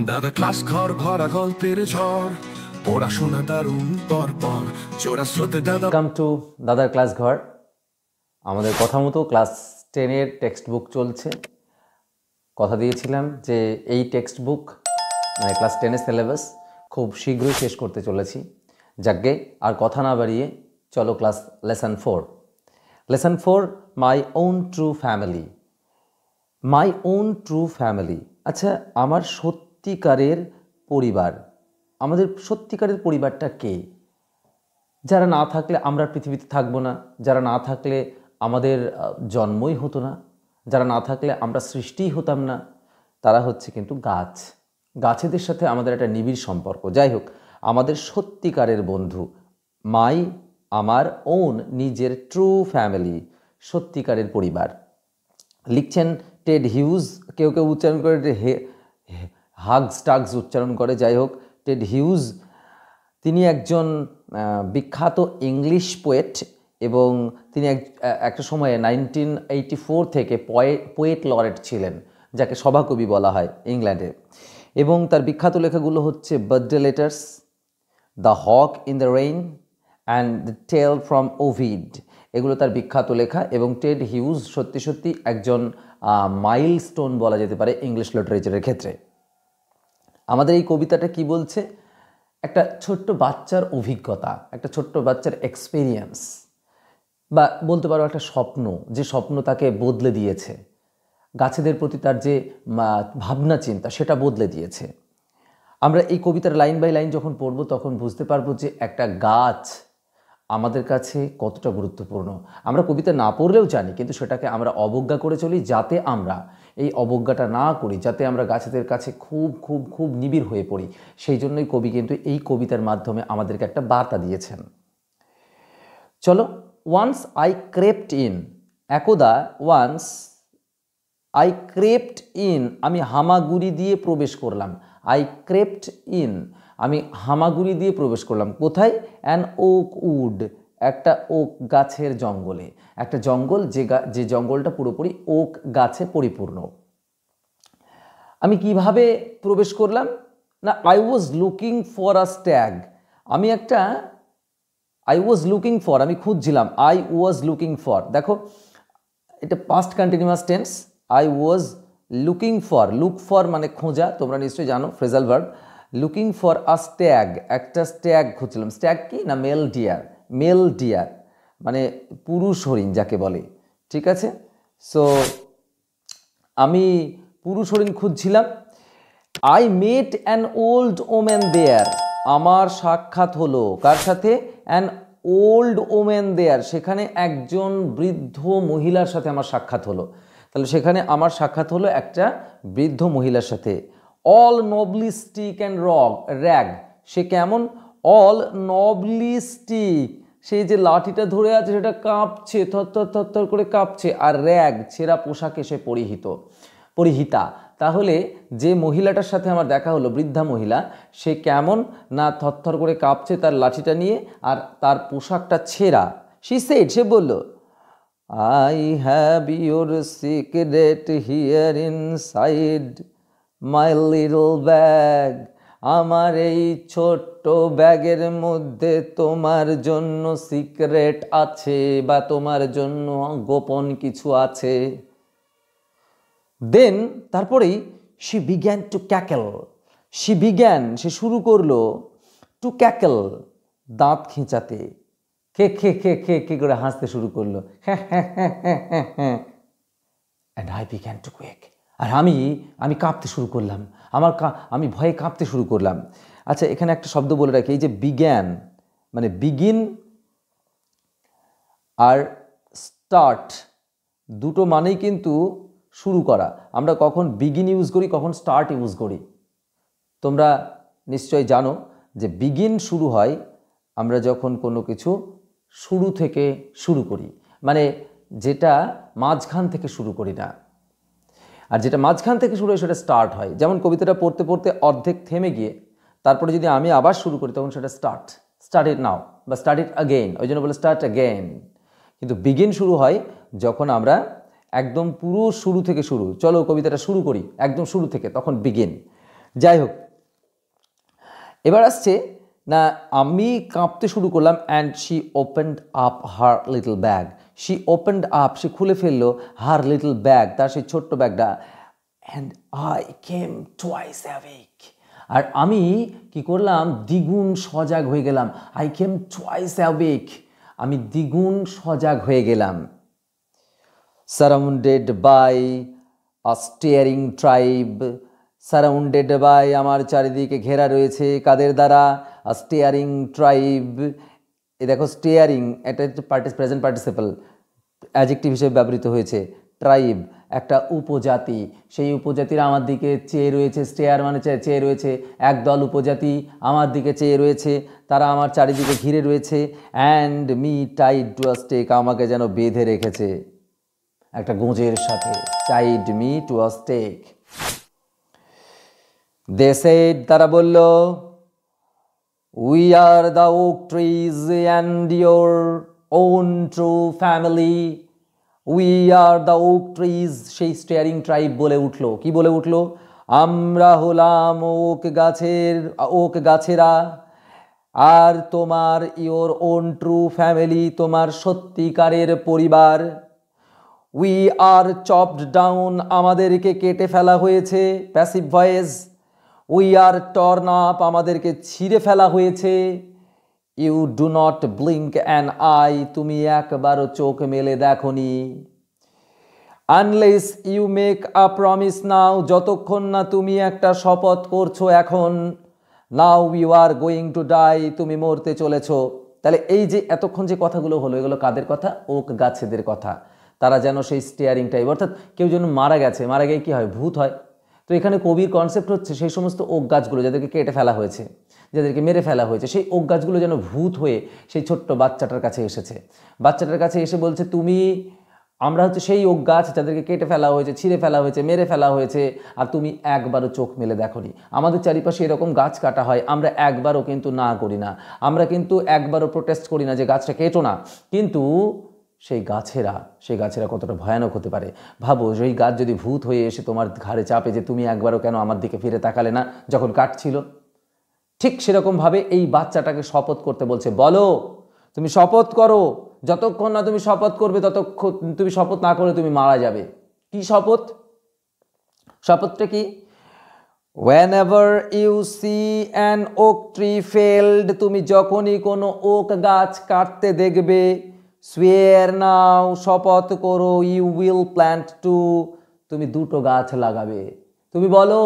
দাদা ক্লাস ঘর ভরা গল্পের ঝড়, পড়াশোনা দারুণ পরপর চোরা স্রোতে দাদা। ওয়েলকাম টু দাদার ক্লাস ঘর। আমাদের কথা মতো ক্লাস 10-এর টেক্সট বুক চলছে। কথা দিয়েছিলাম যে এই টেক্সট বুক মানে ক্লাস 10-এর সিলেবাস খুব শীঘ্রই শেষ করতে চলেছি। যাকগে আর কথা না বাড়িয়ে চলো class lesson 4। Lesson 4, my own true family. My own true family. আচ্ছা, আমার সত্যিকারের পরিবার, আমাদের সত্যিকারের পরিবারটা কে? যারা না থাকলে আমরা পৃথিবীতে থাকবো না, যারা না থাকলে আমাদের জন্মই হতো না, যারা না থাকলে আমরা সৃষ্টিই হতাম না, তারা হচ্ছে কিন্তু গাছ। গাছেদের সাথে আমাদের একটা নিবিড় সম্পর্ক। যাই হোক, আমাদের সত্যিকারের বন্ধু, আমার ওন নিজের ট্রু ফ্যামিলি, সত্যিকারের পরিবার। লিখছেন টেড হিউজ। কেউ কেউ উচ্চারণ করে হাগস টাগস উচ্চারণ করে। যাই হোক, টেড হিউজ তিনি একজন বিখ্যাত ইংলিশ পোয়েট এবং তিনি একটা সময়ে 1984 থেকে পোয়েট লরেট ছিলেন, যাকে সভাকবি বলা হয় ইংল্যান্ডে। এবং তার বিখ্যাত লেখাগুলো হচ্ছে birthday letters, the hawk in the rain and the tale from Ovid. এগুলো তার বিখ্যাত লেখা। এবং টেড হিউজ সত্যি সত্যি একজন মাইলস্টোন বলা যেতে পারে ইংলিশ লিটারেচারের ক্ষেত্রে। আমাদের এই কবিতাটা কি বলছে? একটা ছোট্ট বাচ্চার অভিজ্ঞতা, একটা ছোট্ট বাচ্চার এক্সপিরিয়েন্স, বা বলতে পারো একটা স্বপ্ন, যে স্বপ্ন তাকে বদলে দিয়েছে। গাছেদের প্রতি তার যে ভাবনা চিন্তা, সেটা বদলে দিয়েছে। আমরা এই কবিতার লাইন বাই লাইন যখন পড়ব তখন বুঝতে পারবো যে একটা গাছ আমাদের কাছে কতটা গুরুত্বপূর্ণ। আমরা কবিতা না পড়লেও জানি, কিন্তু সেটাকে আমরা অবজ্ঞা করে চলি। যাতে আমরা এই অবজ্ঞাটা না করি, যাতে আমরা গাছেদের কাছে খুব খুব খুব নিবিড় হয়ে পড়ি, সেই জন্যই কবি কিন্তু এই কবিতার মাধ্যমে আমাদেরকে একটা বার্তা দিয়েছেন। চলো, ওয়ান্স আই ক্রেপ্ট ইন। একদা, ওয়ান্স আই ক্রেপ্ট ইন, আমি হামাগুড়ি দিয়ে প্রবেশ করলাম। আই ক্রেপ্ট ইন, আমি হামাগুড়ি দিয়ে প্রবেশ করলাম। কোথায়? অ্যান ওক উড, একটা ওক গাছের জঙ্গলে। একটা জঙ্গল, যে জঙ্গলটা পুরোপুরি ওক গাছে পরিপূর্ণ। আমি কিভাবে প্রবেশ করলাম? না, I was looking for a stag. আমি খুঁজছিলাম। আই ওয়াজ লুকিং ফর, দেখো এটা past continuous tense. I was looking for, look for মানে খোঁজা, তোমরা নিশ্চয়ই জানো, phrasal verb. Looking for a stag, একটা স্ট্যাগ খুঁজছিলাম। স্ট্যাগ কি না? মেল ডিয়ার মানে পুরুষ হরিণ যাকে বলে। ঠিক আছে, সো আমি পুরুষ হরিণ খুঁজছিলাম। I met an old woman there, আমার সাক্ষাৎ হলো কার সাথে? অ্যান ওল্ড ওমেন দেয়ার, সেখানে একজন বৃদ্ধ মহিলার সাথে আমার সাক্ষাৎ হলো। তাহলে সেখানে আমার সাক্ষাৎ হলো একটা বৃদ্ধ মহিলার সাথে। All knobbly stick and rag, সে কেমন? অল নবলি স্টিক, সেই যে লাঠিটা ধরে আছে সেটা কাঁপছে, থরথর করে কাঁপছে। আর র্যাগ, ছেঁড়া পোশাকে সে পরিহিতা। তাহলে যে মহিলাটার সাথে আমার দেখা হলো, বৃদ্ধা মহিলা, সে কেমন? না থরথর করে কাঁপছে তার লাঠিটা নিয়ে, আর তার পোশাকটা ছেঁড়া। সে বলল, I have your secret here inside my little bag. আমার এই ছোট্ট ব্যাগের মধ্যে তোমার জন্য সিক্রেট আছে, বা তোমার জন্য গোপন কিছু আছে। দেন, তারপরেই she began to cackle, সে শুরু করলো টু ক্যাকেল, দাঁত খেঁচাতে, খে খে খে খে খে করে হাসতে শুরু করলো। and I began to quake, আর আমি কাঁপতে শুরু করলাম। আমি ভয়ে কাঁপতে শুরু করলাম। আচ্ছা, এখানে একটা শব্দ বলে রাখি, এই যে বিজ্ঞান মানে বিগিন আর স্টার্ট, দুটো মানেই কিন্তু শুরু করা। আমরা কখন বিগিন ইউজ করি, কখন স্টার্ট ইউজ করি। তোমরা নিশ্চয় জানো যে বিগিন শুরু হয় আমরা যখন কোনো কিছু শুরু থেকে শুরু করি, মানে যেটা মাঝখান থেকে শুরু করি না। আর যেটা মাঝখান থেকে শুরু হয় সেটা স্টার্ট হয়। যেমন কবিতাটা পড়তে পড়তে অর্ধেক থেমে গিয়ে তারপরে যদি আমি আবার শুরু করি, তখন সেটা স্টার্ট ইট নাও, বা স্টার্ট ইট আগেইন, ওই জন্য বলে স্টার্ট আগেইন। কিন্তু বিগিন শুরু হয় যখন আমরা একদম পুরো শুরু থেকে চলো কবিতাটা শুরু করি একদম শুরু থেকে, তখন বিগিন। যাই হোক, এবার আসছে না, আমি কাঁপতে শুরু করলাম। And she opened up her little bag, she opened up, সে খুলে ফেললো হার লিটল ব্যাগ, তার সেই ছোট্ট ব্যাগটা। And I came twice awake, আর আমি কি করলাম, দ্বিগুণ সজাগ হয়ে গেলাম। আই কেম টুয়াইস অ্যাওয়েক, আমি দ্বিগুণ সজাগ হয়ে গেলাম। Surrounded by a staring tribe, surrounded by, আমার চারিদিকে ঘেরা রয়েছে কাদের দ্বারা, আ স্টিয়ারিং ট্রাইব। এ দেখো স্টিয়ারিং, এটা প্রেজেন্ট পার্টিসিপল অ্যাডজেক্টিভ হিসেবে ব্যবহৃত হয়েছে। ট্রাইব একটা উপজাতি, সেই উপজাতিরা আমার দিকে চেয়ে রয়েছে। স্টেয়ার মানে চেয়ে রয়েছে, একদল উপজাতি আমার দিকে চেয়ে রয়েছে, তারা আমার চারিদিকে ঘিরে রয়েছে। And me tied to a stake, আমাকে যেন বেঁধে রেখেছে একটা গোঁজের সাথে। Tied me to a stake. They said, তারা বলল, we are the oak trees and your own true family, we are the oak trees. সেই স্টিয়ারিং ট্রাইব বলে উঠলো, কি বলে উঠলো, আমরা হলাম ওক গাছেরা, আর তোমার ইয়োর ওন ট্রু ফ্যামিলি, তোমার সত্যিকারের পরিবার। উই আর চপড ডাউন, আমাদেরকে কেটে ফেলা হয়েছে, passive voice. We are torn up, আমাদেরকে ছিঁড়ে ফেলা হয়েছে। You do not blink an eye, তুমি একবারও চোখ মেলে দেখোনি। Unless you make a promise now, যতক্ষণ না তুমি একটা শপথ করছো এখন। Now you are going to die, তুমি মরতে চলেছ। তাহলে এই যে এতক্ষণ যে কথাগুলো হলো, এগুলো কাদের কথা, ওক গাছেদের কথা। তারা যেন সেই স্টিয়ারিং টাইপ, অর্থাৎ কেউ যেন মারা গেছে, মারা গিয়ে কী হয়, ভূত হয়। তো এখানে কবির কনসেপ্ট হচ্ছে সেই সমস্ত ওক গাছগুলো যাদেরকে কেটে ফেলা হয়েছে, যাদেরকে মেরে ফেলা হয়েছে, সেই ওক গাছগুলো যেন ভূত হয়ে সেই ছোট্ট বাচ্চাটার কাছে এসেছে। বাচ্চাটার কাছে এসে বলছে, তুমি, আমরা হচ্ছে সেই ওক গাছ যাদেরকে কেটে ফেলা হয়েছে, ছিঁড়ে ফেলা হয়েছে, মেরে ফেলা হয়েছে, আর তুমি একবারও চোখ মেলে দেখোনি। আমাদের চারিপাশে এরকম গাছ কাটা হয়, আমরা একবারও কিন্তু না করি না, আমরা কিন্তু একবারও প্রোটেস্ট করি না যে গাছটা কেটো না। কিন্তু সেই গাছেরা কতটা ভয়ানক হতে পারে ভাবো। সেই গাছ যদি ভূত হয়ে এসে তোমার ঘাড়ে চাপে যে তুমি একবারও কেন আমার দিকে ফিরে তাকালে না যখন কাটছিল, ঠিক সেরকমভাবে এই বাচ্চাটাকে শপথ করতে বলছে। বলো, তুমি শপথ করো, যতক্ষণ না তুমি শপথ করবে ততক্ষণ, তুমি শপথ না করে তুমি মারা যাবে। কি শপথ? শপথটা কি? whenever you see an oak tree felled, তুমি যখনই কোনো ওক গাছ কাটতে দেখবে, swear now, শপথ করো, you will plant two, তুমি দুটো গাছ লাগাবে। তুমি বলো,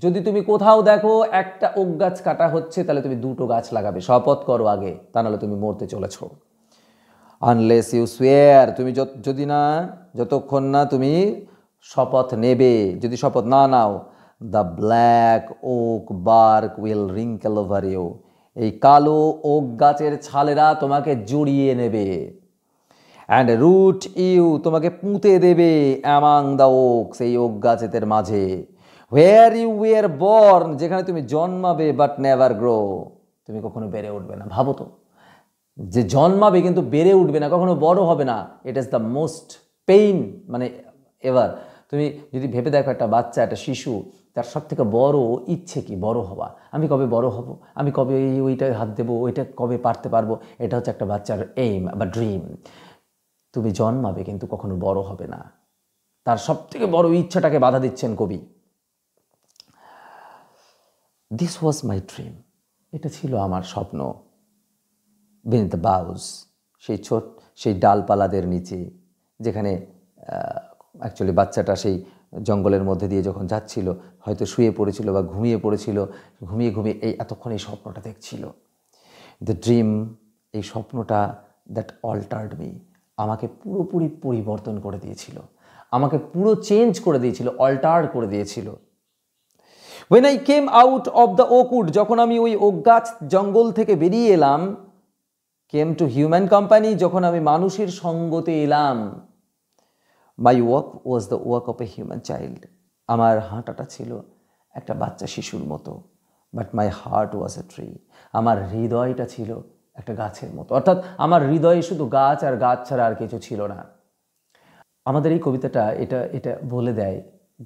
যদি তুমি কোথাও দেখো একটা ওক গাছ কাটা হচ্ছে, তাহলে তুমি দুটো গাছ লাগাবে। শপথ করো আগে, তা নাহলে তুমি মরতে চলেছ। আনলেস ইউ সোয়ার, তুমি যতক্ষণ না তুমি শপথ নেবে, যদি শপথ না নাও, the black oak bark will wrinkle over you, এই কালো ওক গাছের ছালেরা তোমাকে জড়িয়ে নেবে। অ্যান্ড রুট ইউ, তোমাকে পুঁতে দেবে, অ্যামাং দ্য ওক, সেই ওক গাছেদের মাঝে। হোয়ার ইউ ওয়ার বর্ন, যেখানে তুমি জন্মাবে, বাট নেভার গ্রো, তুমি কখনো বেড়ে উঠবে না। ভাবো তো, যে জন্মাবে কিন্তু বেড়ে উঠবে না, কখনো বড় হবে না। It is the most pain, মানে এভার। তুমি যদি ভেবে দেখো, একটা বাচ্চা, একটা শিশু, তার সব থেকে বড় ইচ্ছে কি? বড় হওয়া। আমি কবে বড় হব, আমি কবে ওইটায় হাত দেবো, ওইটা কবে পারতে পারবো, এটা হচ্ছে একটা বাচ্চার এইম বা ড্রিম। তুমি জন্মাবে কিন্তু কখনো বড় হবে না, তার সব থেকে বড় ইচ্ছাটাকে বাধা দিচ্ছেন কবি। দিস ওয়াজ মাই ড্রিম, এটা ছিল আমার স্বপ্ন। বিনিথ দ্য বাউস, সেই ডালপালাদের নিচে, যেখানে অ্যাকচুয়ালি বাচ্চাটা সেই জঙ্গলের মধ্যে দিয়ে যখন যাচ্ছিল, হয়তো শুয়ে পড়েছিল বা ঘুমিয়ে পড়েছিল, ঘুমিয়ে এতক্ষণ এই স্বপ্নটা দেখছিল। দ্য ড্রিম, এই স্বপ্নটা, দ্যাট অল্টার্ড মি, আমাকে পুরোপুরি পরিবর্তন করে দিয়েছিল, আমাকে পুরো চেঞ্জ করে দিয়েছিল, অল্টার্ড করে দিয়েছিল। When I came out of the oak wood, যখন আমি ওই ওক গাছ জঙ্গল থেকে বেরিয়ে এলাম, came to human company, যখন আমি মানুষের সঙ্গতে এলাম, my walk was the walk of a human child, আমার হাঁটাটা ছিল একটা বাচ্চা শিশুর মতো, but my heart was a tree, আমার হৃদয়টা ছিল একটা গাছের মতো। অর্থাৎ আমার হৃদয়ে শুধু গাছ আর গাছ ছাড়া আর কিছু ছিল না। আমাদের এই কবিতাটা এটা বলে দেয়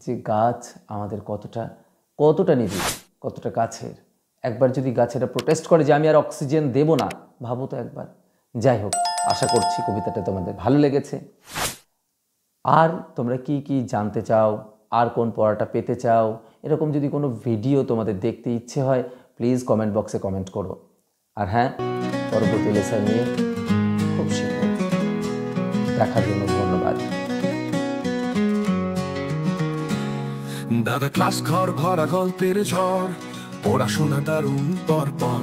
যে গাছ আমাদের কতটা কতটা নিবিড়, কতটা গাছের। একবার যদি গাছেরা প্রোটেস্ট করে যে আমি আর অক্সিজেন দেব না, ভাবো তো একবার। যাই হোক, আশা করছি কবিতাটা তোমাদের ভালো লেগেছে। আর তোমরা কি কি জানতে চাও, আর কোন পড়াটা পেতে চাও, এরকম যদি কোনো ভিডিও তোমাদের দেখতে ইচ্ছে হয়, প্লিজ কমেন্ট বক্সে কমেন্ট করো। আর হ্যাঁ, পরবর্তী লেসন নিয়ে খুব শীঘ্রই দেখার জন্য ধন্যবাদ। দাদা ক্লাস ঘর ভরা গল্পের ঝড়, পড়াশোনা দারুণ পরপর।